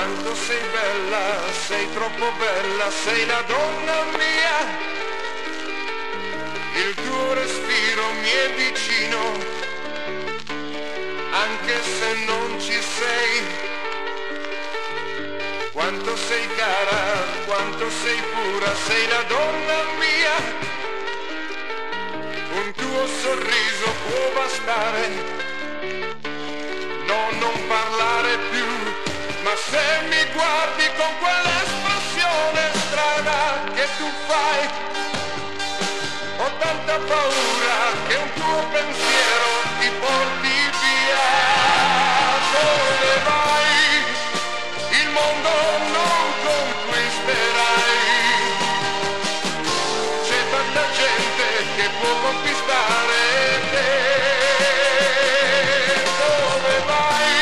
Quanto sei bella, sei troppo bella, sei la donna mia. Il tuo respiro mi è vicino, anche se non ci sei. Quanto sei cara, quanto sei pura, sei la donna mia. Un tuo sorriso può bastare, no, non parlare più. Ma se mi guardi con quell'espressione strana che tu fai, ho tanta paura che un tuo pensiero ti porti via. Dove vai? Il mondo non conquisterai. C'è tanta gente che può conquistare te. Dove vai?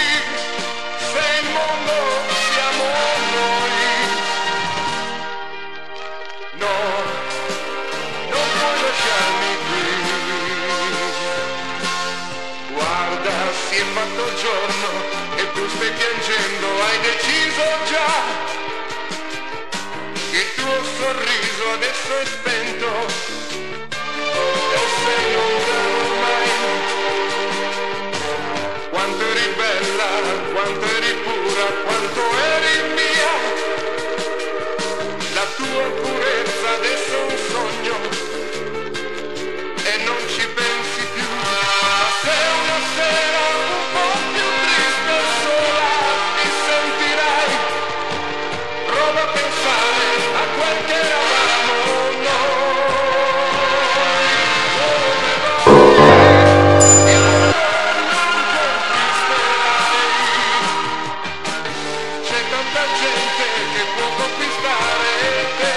Se il mondo siamo noi. No, non puoi lasciarmi qui. Guarda, si è fatto il giorno e tu stai piangendo, hai deciso già che il tuo sorriso adesso è spento e sei lontano ormai. Quanto eri bella, quanto eri pura, quanto eri mia. La tua purezza adesso è un sogno e non ci pensi più. Ma se una sera un po' più triste e sola ti sentirai, prova a pensare a quel che eravamo noi. Dove vai? Il mondo non conquisterai. C'è tanta gente che può conquistare te.